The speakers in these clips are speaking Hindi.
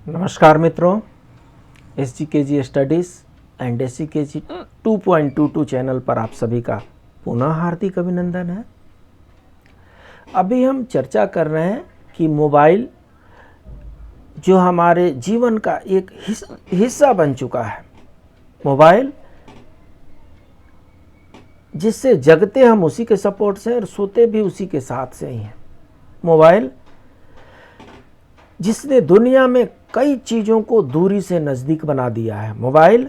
नमस्कार मित्रों, SGKG studies and SGKG 2.22 channel पर आप सभी का पुनः हार्दिक अभिनंदन है। अभी हम चर्चा कर रहे हैं कि मोबाइल जो हमारे जीवन का एक हिस्सा बन चुका है। मोबाइल जिससे जगते हम उसी के सपोर्ट से और सोते भी उसी के साथ से ही हैं। मोबाइल जिसने दुनिया में कई चीज़ों को दूरी से नज़दीक बना दिया है। मोबाइल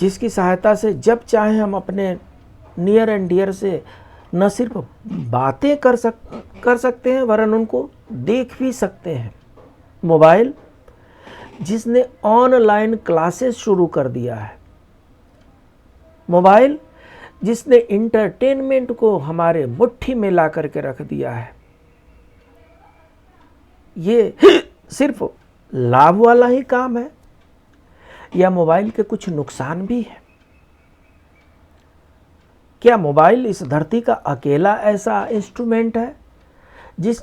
जिसकी सहायता से जब चाहे हम अपने नियर एंड डियर से न सिर्फ बातें कर सकते हैं वरन उनको देख भी सकते हैं। मोबाइल जिसने ऑनलाइन क्लासेस शुरू कर दिया है। मोबाइल जिसने इंटरटेनमेंट को हमारे मुट्ठी में ला करके रख दिया है। ये सिर्फ लाभ वाला ही काम है या मोबाइल के कुछ नुकसान भी है? क्या मोबाइल इस धरती का अकेला ऐसा इंस्ट्रूमेंट है जिस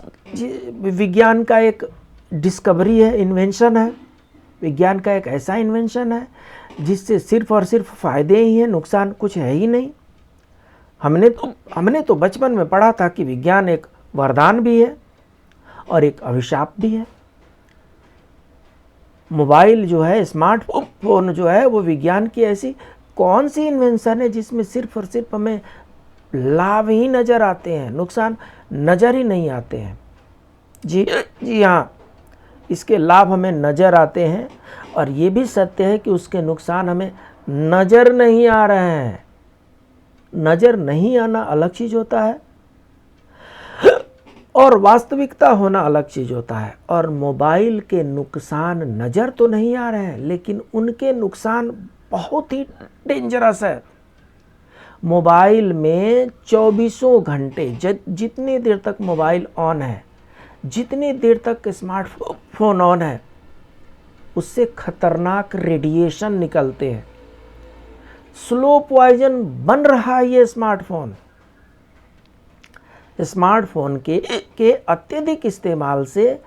विज्ञान का एक डिस्कवरी है, इन्वेंशन है? विज्ञान का एक ऐसा इन्वेंशन है जिससे सिर्फ और सिर्फ फायदे ही हैं, नुकसान कुछ है ही नहीं। हमने तो बचपन में पढ़ा था कि विज्ञान एक वरदान भी है और एक अभिशाप भी है। मोबाइल जो है, स्मार्टफोन जो है, वो विज्ञान की ऐसी कौन सी इन्वेंशन है जिसमें सिर्फ और सिर्फ हमें लाभ ही नज़र आते हैं, नुकसान नज़र ही नहीं आते हैं? जी हाँ, इसके लाभ हमें नज़र आते हैं और ये भी सत्य है कि उसके नुकसान हमें नज़र नहीं आ रहे हैं। नज़र नहीं आना अलग चीज़ होता है और वास्तविकता होना अलग चीज़ होता है। और मोबाइल के नुकसान नज़र तो नहीं आ रहे हैं लेकिन उनके नुकसान बहुत ही डेंजरस है। मोबाइल में 24 घंटे जितनी देर तक मोबाइल ऑन है, जितनी देर तक स्मार्टफोन ऑन है, उससे खतरनाक रेडिएशन निकलते हैं। स्लो पॉइजन बन रहा है ये स्मार्टफोन। स्मार्टफोन के अत्यधिक इस्तेमाल से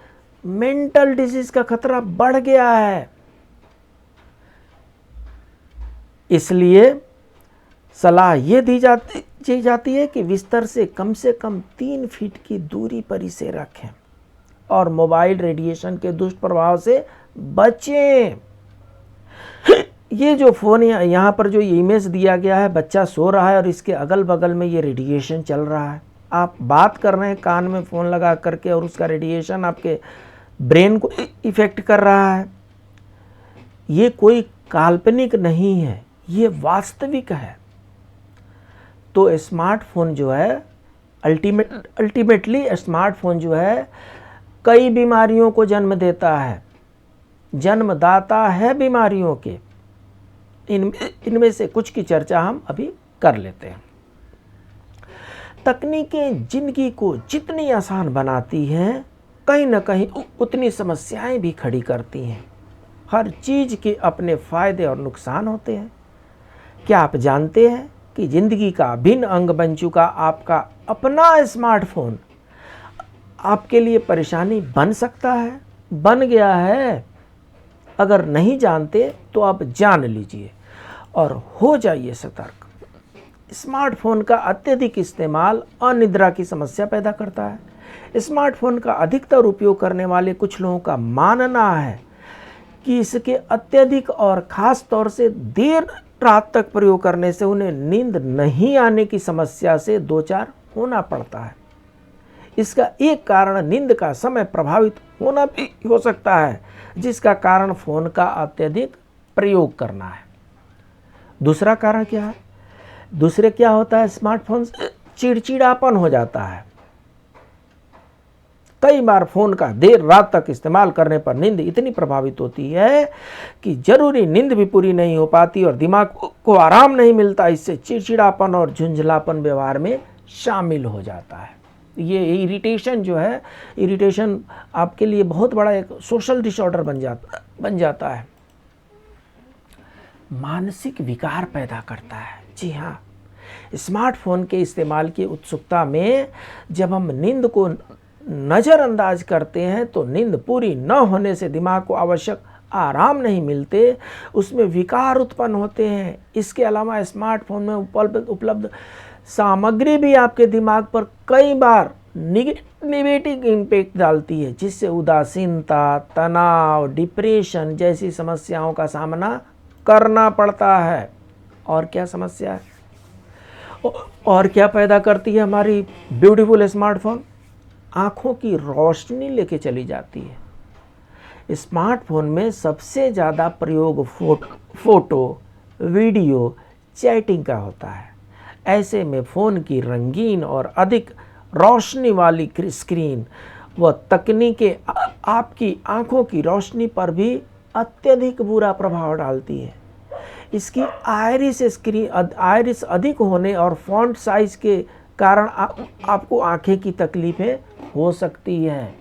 मेंटल डिजीज का खतरा बढ़ गया है। इसलिए सलाह ये दी जाती है कि बिस्तर से कम 3 फीट की दूरी पर इसे रखें और मोबाइल रेडिएशन के दुष्प्रभाव से बचें। ये जो फ़ोन यहाँ पर जो इमेज दिया गया है, बच्चा सो रहा है और इसके अगल बगल में ये रेडिएशन चल रहा है। आप बात कर रहे हैं कान में फ़ोन लगा करके और उसका रेडिएशन आपके ब्रेन को इफ़ेक्ट कर रहा है। ये कोई काल्पनिक नहीं है, ये वास्तविक है। तो स्मार्टफोन जो है अल्टीमेटली स्मार्टफोन जो है कई बीमारियों को जन्म देता है, जन्मदाता है बीमारियों के। इनमें से कुछ की चर्चा हम अभी कर लेते हैं। तकनीकें जिंदगी को जितनी आसान बनाती हैं, कहीं ना कहीं उतनी समस्याएं भी खड़ी करती हैं। हर चीज़ के अपने फ़ायदे और नुकसान होते हैं। क्या आप जानते हैं कि ज़िंदगी का अभिन्न अंग बन चुका आपका अपना स्मार्टफोन आपके लिए परेशानी बन सकता है, बन गया है? अगर नहीं जानते तो आप जान लीजिए और हो जाइए सतर्क। स्मार्टफोन का अत्यधिक इस्तेमाल अनिद्रा की समस्या पैदा करता है। स्मार्टफोन का अधिकतर उपयोग करने वाले कुछ लोगों का मानना है कि इसके अत्यधिक और ख़ास तौर से देर रात तक प्रयोग करने से उन्हें नींद नहीं आने की समस्या से दो चार होना पड़ता है। इसका एक कारण नींद का समय प्रभावित होना भी हो सकता है, जिसका कारण फ़ोन का अत्यधिक प्रयोग करना है। दूसरा कारण क्या है? दूसरे क्या होता है, स्मार्टफोन से चिड़चिड़ापन हो जाता है। कई बार फ़ोन का देर रात तक इस्तेमाल करने पर नींद इतनी प्रभावित होती है कि जरूरी नींद भी पूरी नहीं हो पाती और दिमाग को आराम नहीं मिलता। इससे चिड़चिड़ापन और झुंझलापन व्यवहार में शामिल हो जाता है। ये इरिटेशन जो है, इरिटेशन आपके लिए बहुत बड़ा एक सोशल डिसऑर्डर बन जाता है, मानसिक विकार पैदा करता है। जी हाँ, स्मार्टफोन के इस्तेमाल की उत्सुकता में जब हम नींद को नज़रअंदाज करते हैं तो नींद पूरी न होने से दिमाग को आवश्यक आराम नहीं मिलते, उसमें विकार उत्पन्न होते हैं। इसके अलावा स्मार्टफोन में उपलब्ध सामग्री भी आपके दिमाग पर कई बार नेगेटिव इम्पैक्ट डालती है, जिससे उदासीनता, तनाव, डिप्रेशन जैसी समस्याओं का सामना करना पड़ता है। और क्या समस्या है और क्या पैदा करती है हमारी ब्यूटीफुल स्मार्टफोन? आँखों की रोशनी लेके चली जाती है। स्मार्टफोन में सबसे ज़्यादा प्रयोग फोटो, वीडियो, चैटिंग का होता है। ऐसे में फ़ोन की रंगीन और अधिक रोशनी वाली स्क्रीन व तकनीकें आपकी आँखों की रोशनी पर भी अत्यधिक बुरा प्रभाव डालती है। इसकी आयरिस अधिक होने और फॉन्ट साइज के कारण आपको आंखें की तकलीफें हो सकती हैं।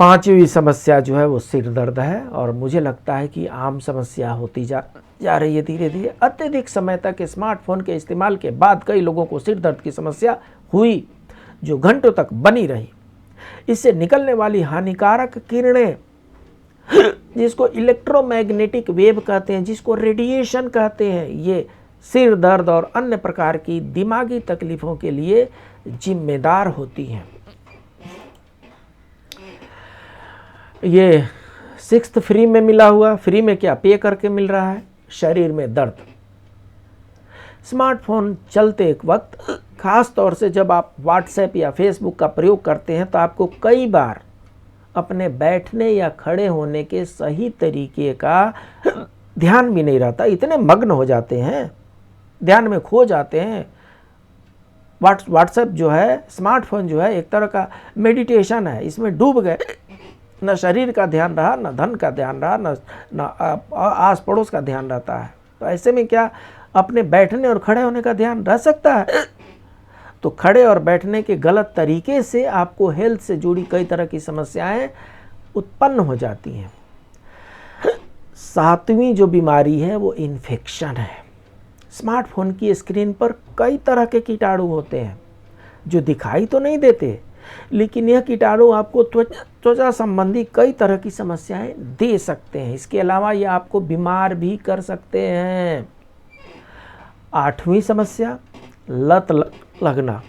पांचवी समस्या जो है वो सिर दर्द है, और मुझे लगता है कि आम समस्या होती जा रही है धीरे धीरे। अत्यधिक समय तक स्मार्टफोन के इस्तेमाल के बाद कई लोगों को सिर दर्द की समस्या हुई, जो घंटों तक बनी रही। इससे निकलने वाली हानिकारक किरणें, जिसको इलेक्ट्रोमैग्नेटिक वेव कहते हैं, जिसको रेडिएशन कहते हैं, ये सिर दर्द और अन्य प्रकार की दिमागी तकलीफों के लिए जिम्मेदार होती हैं। ये 6th फ्री में मिला हुआ, फ्री में क्या पे करके मिल रहा है, शरीर में दर्द। स्मार्टफोन चलते वक्त, खास तौर से जब आप व्हाट्सएप या फेसबुक का प्रयोग करते हैं, तो आपको कई बार अपने बैठने या खड़े होने के सही तरीके का ध्यान भी नहीं रहता। इतने मग्न हो जाते हैं, ध्यान में खो जाते हैं। व्हाट्सएप जो है, स्मार्टफोन जो है, एक तरह का मेडिटेशन है। इसमें डूब गए, न शरीर का ध्यान रहा, न धन का ध्यान रहा, न आस पड़ोस का ध्यान रहता है। तो ऐसे में क्या अपने बैठने और खड़े होने का ध्यान रह सकता है? तो खड़े और बैठने के गलत तरीके से आपको हेल्थ से जुड़ी कई तरह की समस्याएं उत्पन्न हो जाती हैं। 7वीं जो बीमारी है वो इन्फेक्शन है। स्मार्टफोन की स्क्रीन पर कई तरह के कीटाणु होते हैं, जो दिखाई तो नहीं देते, लेकिन यह कीटाणु आपको त्वचा संबंधी कई तरह की समस्याएं दे सकते हैं। इसके अलावा यह आपको बीमार भी कर सकते हैं। 8वीं समस्या, लत लगना,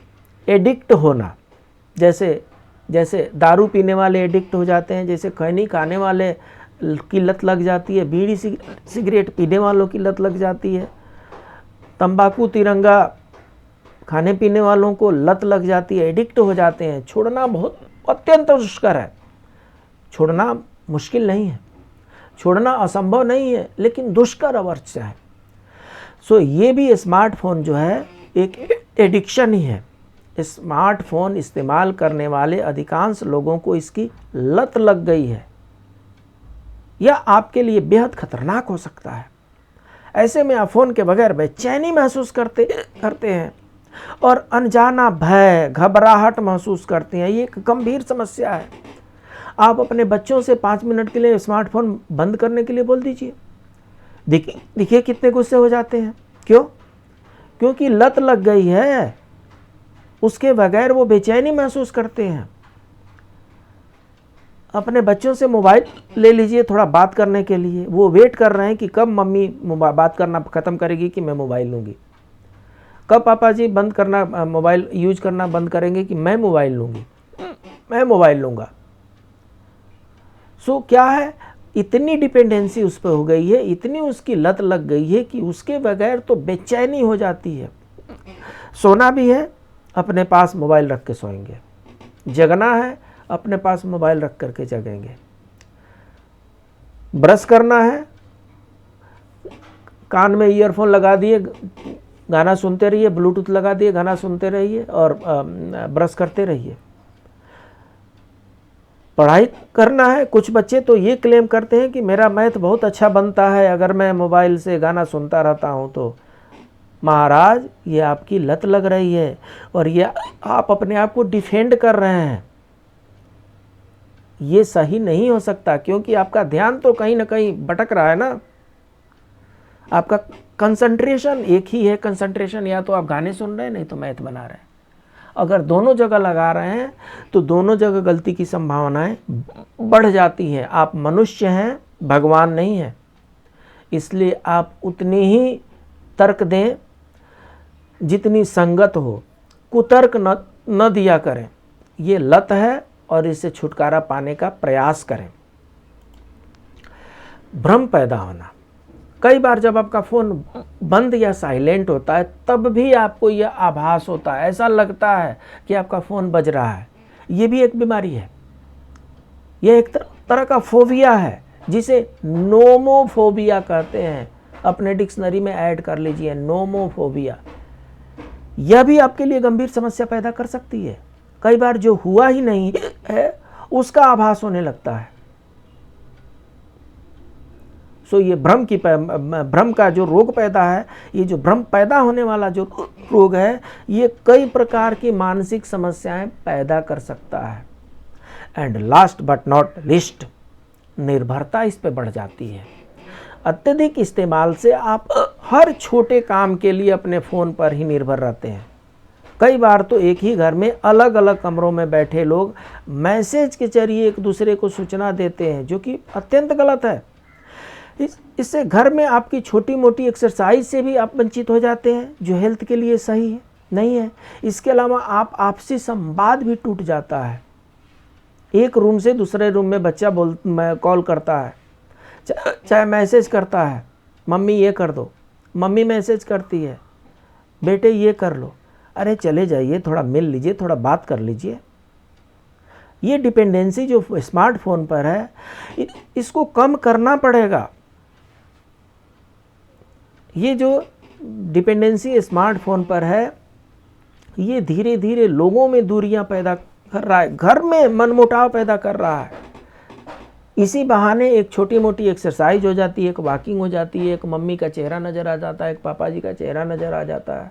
एडिक्ट होना। जैसे दारू पीने वाले एडिक्ट हो जाते हैं, जैसे खैनी खाने वाले की लत लग जाती है, बीड़ी सिगरेट पीने वालों की लत लग जाती है, तंबाकू तिरंगा खाने पीने वालों को लत लग जाती है, एडिक्ट हो जाते हैं। छोड़ना बहुत अत्यंत दुष्कर है। छोड़ना मुश्किल नहीं है, छोड़ना असंभव नहीं है, लेकिन दुष्कर अवश्य है। सो ये भी स्मार्टफोन जो है एक एडिक्शन ही है। स्मार्टफोन इस्तेमाल करने वाले अधिकांश लोगों को इसकी लत लग गई है। यह आपके लिए बेहद खतरनाक हो सकता है। ऐसे में आप फ़ोन के बगैर बेचैनी महसूस करते हैं और अनजाना भय, घबराहट महसूस करते हैं। ये एक गंभीर समस्या है। आप अपने बच्चों से 5 मिनट के लिए स्मार्टफोन बंद करने के लिए बोल दीजिए, देखिए कितने गुस्से हो जाते हैं। क्यों? क्योंकि लत लग गई है, उसके बगैर वो बेचैनी महसूस करते हैं। अपने बच्चों से मोबाइल ले लीजिए थोड़ा बात करने के लिए, वो वेट कर रहे हैं कि कब मम्मी बात करना ख़त्म करेगी कि मैं मोबाइल लूँगी, कब पापा जी बंद करना, मोबाइल यूज करना बंद करेंगे कि मैं मोबाइल लूँगी, मैं मोबाइल लूँगा। सो क्या है, इतनी डिपेंडेंसी उस पर हो गई है, इतनी उसकी लत लग गई है कि उसके बगैर तो बेचैनी हो जाती है। सोना भी है, अपने पास मोबाइल रख के सोएंगे। जगना है, अपने पास मोबाइल रख करके जगेंगे। ब्रश करना है, कान में ईयरफोन लगा दिए, गाना सुनते रहिए, ब्लूटूथ लगा दिए, गाना सुनते रहिए और ब्रश करते रहिए। पढ़ाई करना है, कुछ बच्चे तो ये क्लेम करते हैं कि मेरा मैथ बहुत अच्छा बनता है अगर मैं मोबाइल से गाना सुनता रहता हूँ। तो महाराज, ये आपकी लत लग रही है और ये आप अपने आप को डिफेंड कर रहे हैं। ये सही नहीं हो सकता, क्योंकि आपका ध्यान तो कहीं ना कहीं भटक रहा है ना। आपका कंसंट्रेशन एक ही है, कंसंट्रेशन या तो आप गाने सुन रहे हैं, नहीं तो मैथ बना रहे हैं। अगर दोनों जगह लगा रहे हैं तो दोनों जगह गलती की संभावनाएं बढ़ जाती हैं। आप मनुष्य हैं, भगवान नहीं है, इसलिए आप उतनी ही तर्क दें जितनी संगत हो, कुतर्क न दिया करें। ये लत है और इससे छुटकारा पाने का प्रयास करें। भ्रम पैदा होना, कई बार जब आपका फ़ोन बंद या साइलेंट होता है तब भी आपको यह आभास होता है, ऐसा लगता है कि आपका फ़ोन बज रहा है। ये भी एक बीमारी है, यह एक तरह का फोबिया है जिसे नोमोफोबिया कहते हैं। अपने डिक्शनरी में ऐड कर लीजिए नोमोफोबिया। यह भी आपके लिए गंभीर समस्या पैदा कर सकती है। कई बार जो हुआ ही नहीं है उसका आभास होने लगता है। सो ये भ्रम का जो रोग पैदा है, ये जो भ्रम पैदा होने वाला जो रोग है, ये कई प्रकार की मानसिक समस्याएं पैदा कर सकता है। And last but not least, निर्भरता इस पे बढ़ जाती है। अत्यधिक इस्तेमाल से आप हर छोटे काम के लिए अपने फ़ोन पर ही निर्भर रहते हैं। कई बार तो एक ही घर में अलग अलग कमरों में बैठे लोग मैसेज के जरिए एक दूसरे को सूचना देते हैं, जो कि अत्यंत गलत है। इससे घर में आपकी छोटी मोटी एक्सरसाइज से भी आप वंचित हो जाते हैं, जो हेल्थ के लिए सही है नहीं है। इसके अलावा आपसी संवाद भी टूट जाता है। एक रूम से दूसरे रूम में बच्चा कॉल करता है, चाहे मैसेज करता है, मम्मी ये कर दो, मम्मी मैसेज करती है, बेटे ये कर लो, अरे चले जाइए, थोड़ा मिल लीजिए, थोड़ा बात कर लीजिए। ये डिपेंडेंसी जो स्मार्टफोन पर है, इसको कम करना पड़ेगा। ये जो डिपेंडेंसी स्मार्टफोन पर है, ये धीरे धीरे लोगों में दूरियां पैदा कर रहा है, घर में मनमुटाव पैदा कर रहा है। इसी बहाने एक छोटी मोटी एक्सरसाइज हो जाती है, एक वॉकिंग हो जाती है, एक मम्मी का चेहरा नज़र आ जाता है, एक पापा जी का चेहरा नज़र आ जाता है,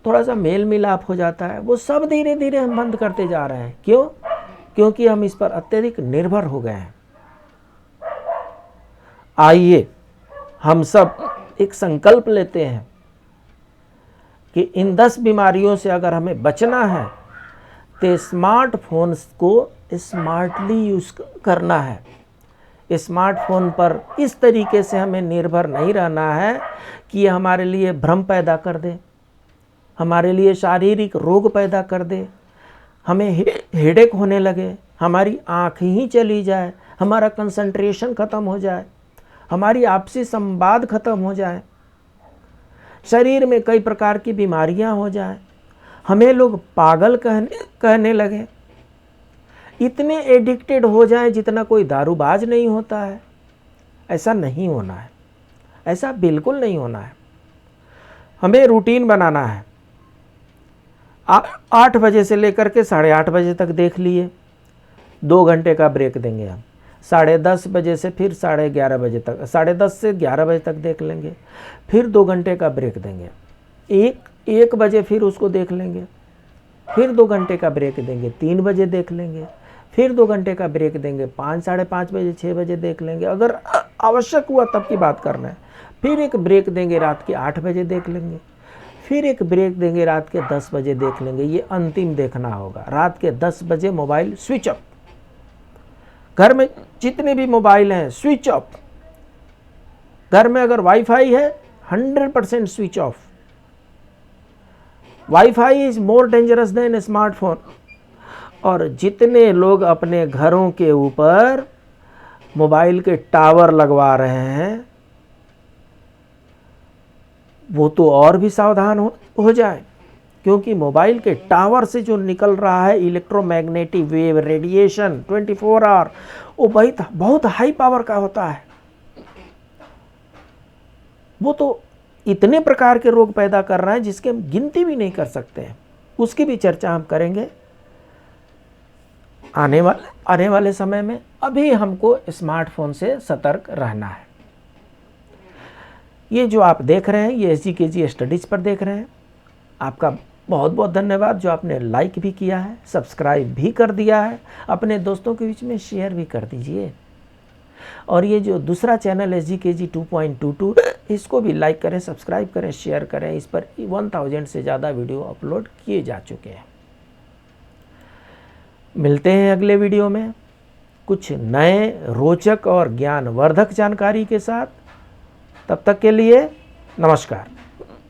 थोड़ा सा मेल मिलाप हो जाता है। वो सब धीरे धीरे हम बंद करते जा रहे हैं। क्यों? क्योंकि हम इस पर अत्यधिक निर्भर हो गए हैं। आइए हम सब एक संकल्प लेते हैं कि इन 10 बीमारियों से अगर हमें बचना है तो स्मार्टफोन्स को स्मार्टली यूज़ करना है। स्मार्टफोन पर इस तरीके से हमें निर्भर नहीं रहना है कि ये हमारे लिए भ्रम पैदा कर दे, हमारे लिए शारीरिक रोग पैदा कर दे, हमें हेडेक होने लगे, हमारी आँख ही चली जाए, हमारा कंसंट्रेशन ख़त्म हो जाए, हमारी आपसी संवाद खत्म हो जाए, शरीर में कई प्रकार की बीमारियां हो जाए, हमें लोग पागल कहने लगे, इतने एडिक्टेड हो जाए जितना कोई दारूबाज नहीं होता है। ऐसा नहीं होना है, ऐसा बिल्कुल नहीं होना है। हमें रूटीन बनाना है। 8 बजे से लेकर के 8:30 बजे तक देख लिए, 2 घंटे का ब्रेक देंगे हम। 10:30 बजे से फिर 11:30 बजे तक, 10:30 से 11 बजे तक देख लेंगे, फिर 2 घंटे का ब्रेक देंगे। 1 बजे फिर उसको देख लेंगे, फिर 2 घंटे का ब्रेक देंगे, 3 बजे देख लेंगे, फिर 2 घंटे का ब्रेक देंगे, 5, 5:30 बजे, 6 बजे देख लेंगे, अगर आवश्यक हुआ तब की बात करना है। फिर एक ब्रेक देंगे, रात के 8 बजे देख लेंगे, फिर एक ब्रेक देंगे, रात के 10 बजे देख लेंगे। ये अंतिम देखना होगा। रात के 10 बजे मोबाइल स्विच ऑफ। घर में जितने भी मोबाइल हैं स्विच ऑफ। घर में अगर वाईफाई है 100% switch off. Wifi is more dangerous than smartphone. और जितने लोग अपने घरों के ऊपर मोबाइल के टावर लगवा रहे हैं वो तो और भी सावधान हो जाए, क्योंकि मोबाइल के टावर से जो निकल रहा है इलेक्ट्रोमैग्नेटिक वेव रेडिएशन 24 आवर, वो बहुत हाई पावर का होता है। वो तो इतने प्रकार के रोग पैदा कर रहा है जिसके हम गिनती भी नहीं कर सकते हैं। उसकी भी चर्चा हम करेंगे आने वाले समय में। अभी हमको स्मार्टफोन से सतर्क रहना है। ये जो आप देख रहे हैं ये SGKG स्टडीज़ पर देख रहे हैं। आपका बहुत बहुत धन्यवाद जो आपने लाइक भी किया है, सब्सक्राइब भी कर दिया है, अपने दोस्तों के बीच में शेयर भी कर दीजिए। और ये जो दूसरा चैनल SGKG 2.22 इसको भी लाइक करें, सब्सक्राइब करें, शेयर करें। इस पर 1000 से ज़्यादा वीडियो अपलोड किए जा चुके हैं। मिलते हैं अगले वीडियो में कुछ नए रोचक और ज्ञानवर्धक जानकारी के साथ। तब तक के लिए नमस्कार।